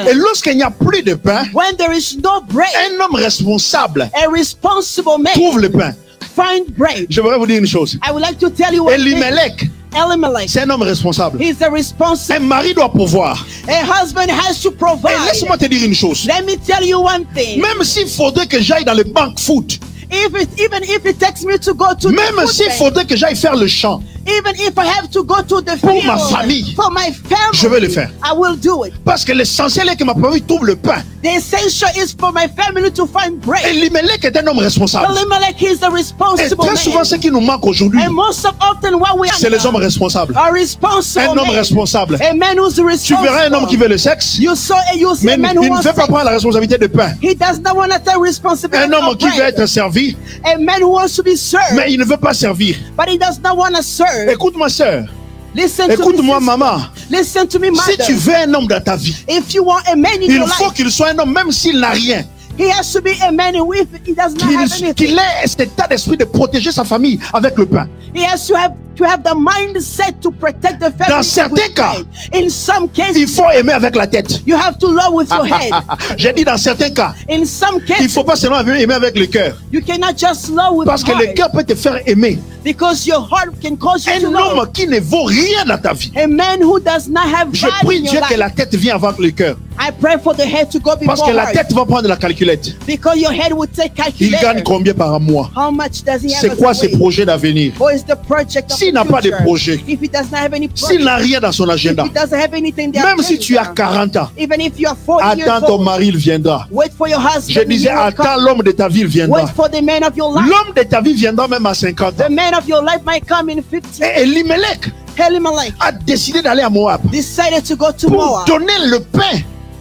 happen? Et lorsqu'il n'y a plus de pain, When there is no bread, un homme responsable a responsible man trouve le pain. find bread. J'aimerais vous dire une chose. I would like to tell you one thing. Elimelech, Elimelech, c'est un homme responsable. he's a responsible. Un mari doit pouvoir. A husband has to Et provide. laisse-moi te dire une chose. Let me tell you one thing. Même s'il faudrait que j'aille dans le bank foot, Even if it takes me to go to même the s'il food bank, faudrait que j'aille faire le champ, even if I have to go to the Pour field ma famille, for my family, je vais le faire. I will do it. parce que l'essentiel est que ma famille trouve le pain. The essential is for my family to find bread. Elimelech est un homme responsable. Elimelech is a Et responsible très souvent, man. ce qui nous manque aujourd'hui, And most of often what we c'est les hommes responsables. are responsible Un homme man. responsable. A man who's Tu responsible. verras un homme qui veut le sexe, You saw mais a man il who ne wants veut pas sex. prendre la responsabilité de pain. He does not want to take responsibility Un homme of qui veut bread. être servi, A man who wants to be served, mais il ne veut pas servir. but he does not want to serve. Écoute-moi, sœur. Listen to me, Écoute-moi, sister. maman. Listen to me, Si mother. tu veux un homme dans ta vie, If you want a man in il your faut life, qu'il soit un homme, même s'il n'a rien. he has to be a man who, if he does not have anything, Qu'il ait cet état d'esprit de protéger sa famille avec le pain. he has to have the mindset to protect the family. Dans certains with cas, bread. In some cases, Il faut aimer avec la tête. you have to love with your head. J'ai dit dans certains cas, In some il ne cases, faut pas seulement aimer avec le cœur. you cannot just love with Parce que your le heart, cœur peut te faire aimer. because your heart can cause you Un to love. homme qui ne vaut rien dans ta vie. A man who does not have Je value prie in Dieu your que life. la tête vienne avant le cœur. I pray for the head to go Parce before que la heart. tête va prendre la calculette. Because your head will take Il gagne calculator. combien par mois? How much does he have C'est as quoi a ses wage? projets d'avenir? What is the project of S'il the n'a pas de future? projet, If he does not have any s'il project, n'a rien dans son if agenda, he doesn't have anything there, même si tu as 40 ans, even if you are 40 years attends ton old, mari, il viendra. wait for your husband. Je disais, he will attends, come. l'homme de ta vie, il viendra. Wait for the man of your life. L'homme de ta vie viendra même à 50 ans. The man of your life might come in 50. Et Elimelech Elimelech a décidé d'aller à Moab decided to go to pour Moab donner le pain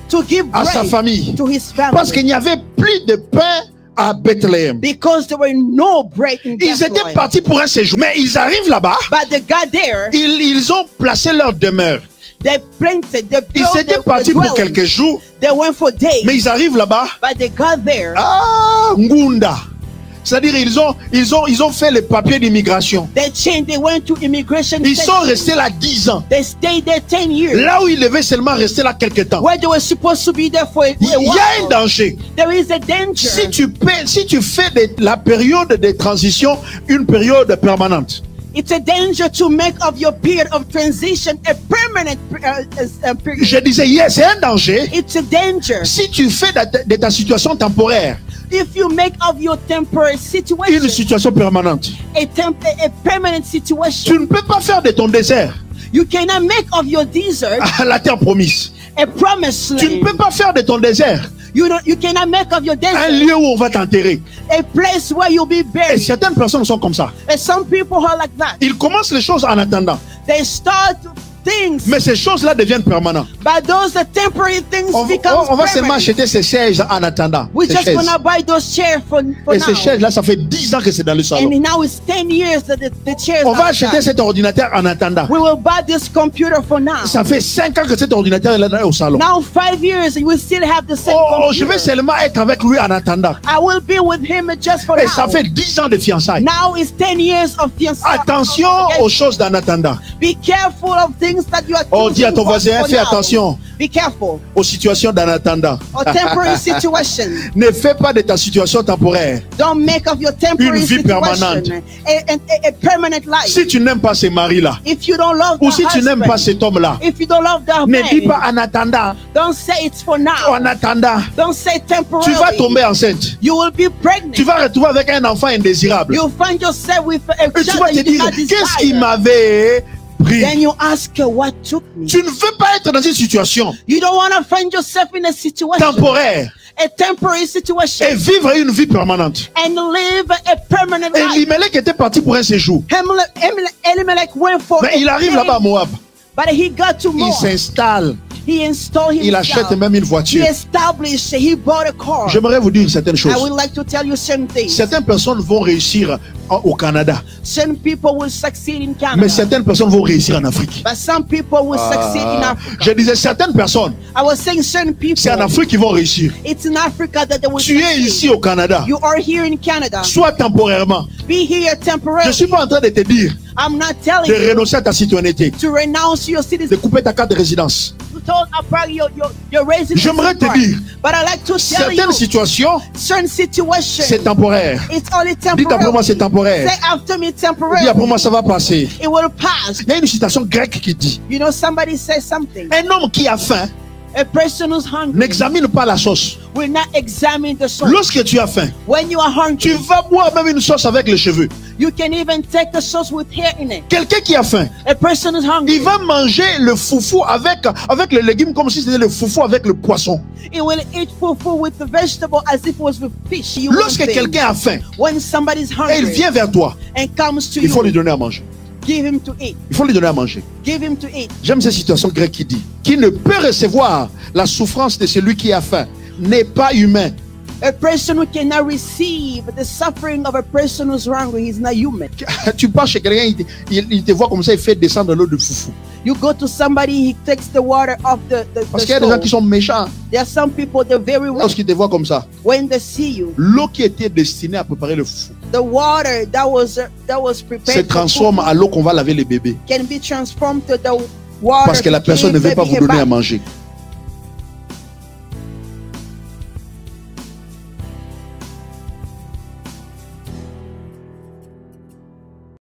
to give à sa bread famille. to his family. Parce qu'il n'y avait plus de pain à Bethléem. Because there were no bread in Ils étaient Bethlehem. partis pour un séjour. Mais ils arrivent là-bas. But they got there, Ils ont placé leur demeure. they planted, they Ils built étaient the partis pour dwelling. quelques jours. They went for days, Mais ils arrivent là-bas. but they got there. Ah, Ngunda. C'est-à-dire ils ont fait les papiers d'immigration. They changed, they went to immigration Ils sont section. restés là 10 ans. They stayed there 10 years. Là où ils devaient seulement rester là quelques temps. Where they were supposed to be there for a Il y a un while. danger. There is a danger. Si tu fais de la période de transition une période permanente. It's a danger to make of your period of transition a permanent period. Je disais hier, c'est un danger. It's a danger. Si tu fais de ta situation temporaire If you make of your temporary une situation situation permanente, a permanent tu situation, ne peux pas faire de ton désert you cannot make of your desert la terre promise. a promised Tu ne peux land. pas faire de ton désert You cannot make of your un desert lieu où on va t'enterrer. a place where you'll be Et buried. certaines personnes sont comme ça. And some people are like that. Ils commencent les choses en attendant. They start things, Mais ces choses-là deviennent permanentes. but those the temporary things On become va seulement permanent. acheter ces chaises en attendant. We're Ces just chaises. gonna buy those chairs for Et ces now. chaises-là, ça fait 10 ans que c'est dans le salon. And now it's 10 years that the chairs On va are acheter there. cet ordinateur en attendant. We will buy this computer for now. Ça fait 5 ans que cet ordinateur est là au salon. Now 5 years, we still have the same Oh, je vais computer. seulement être avec lui en attendant. I will be with him just for Et ça now. fait 10 ans de fiançailles. Now it's 10 years of fiancé. Attention aux choses d'en attendant. Be careful of things that you are Oh, dis à ton choosing voisin, for fais now. attention Be careful aux situations d'en attendant. of temporary situation. Ne fais pas de ta situation temporaire. Don't make of your temporary Une vie situation permanente. a permanent life. Si tu n'aimes pas ces maris-là, If you don't love ou the si tu n'aimes pas husband, cet homme-là, if you don't love the ne dis man, pas en attendant. don't say it's for now. En attendant, Don't say tu vas temporarily. tomber enceinte. You will be pregnant. Tu vas retrouver avec un enfant indésirable. You'll find yourself with a Et tu child vas that te you did dire, not qu'est-ce qui desire. m'avait pris? Then you ask her what took me. Tu ne veux pas être dans une situation You don't want to find yourself in a situation, temporaire a temporary situation, et vivre une vie permanente. and live a permanent Et life. Elimelech était parti pour un séjour. Elimelech went for Mais il a arrive day, là-bas à Moab. but he got to Il Moab. s'installe. He installed Il achète himself. même une He voiture. established. He bought a car. J'aimerais vous dire certaines I choses. would like to tell you certain things. Certaines personnes vont réussir au Canada, Certain people will succeed in mais Canada, certaines personnes vont réussir en Afrique. but some people will succeed in Africa. Je disais certaines personnes, I was saying certain c'est en people. Afrique qu'ils vont réussir. It's in Africa that they will Tu es succeed. ici au Canada, You are here in Canada. soit temporairement. Be here Je ne temporarily. suis pas en train de te dire I'm not telling de you renoncer à ta citoyenneté, to renounce your de citizenship, couper ta carte de résidence. told apparently you're raising J'aimerais te support. dire, But I like to tell certaines you, situations, certain situations, c'est temporaire. it's only Dites après moi, temporary. c'est temporaire. Say after me, Dis temporary. après moi, ça va passer. It will pass. Il y a une citation grecque qui dit, You know, somebody says something. un homme qui a faim A person who's hungry n'examine pas la sauce. will not examine the sauce. Lorsque tu as faim, When you are tu hungry, vas boire même une sauce avec les cheveux. you can even take the sauce with hair in it. Quelqu'un qui a faim, A person who's hungry, il va manger le foufou avec les légumes comme si c'était le foufou avec le poisson. he will eat fufu with the vegetable as if it was with fish. You Lorsque won't think. quelqu'un a faim When somebody's et il hungry vient vers toi, and comes to il faut lui you, donner à manger. give him to eat. Il faut lui donner à manger. Give him to eat. J'aime cette situation grecque qui dit, qui ne peut recevoir la souffrance de celui qui a faim n'est pas humain. A person who cannot receive the suffering of a person who's hungry, he's not human. Tu pars chez quelqu'un, il te voit comme ça, il fait descendre l'eau de foufou. You go to somebody, he takes the water off the Parce qu'il y a des gens qui stove. sont méchants There are some people, they're very wicked. lorsqu'ils te voient comme ça. When they see you, L'eau qui était destinée à préparer le foufou the water that was se prepared for transforme food à l'eau qu'on va laver les bébés. can be transformed to the water Parce que la to personne ne give veut pas baby vous her donner à bath. manger.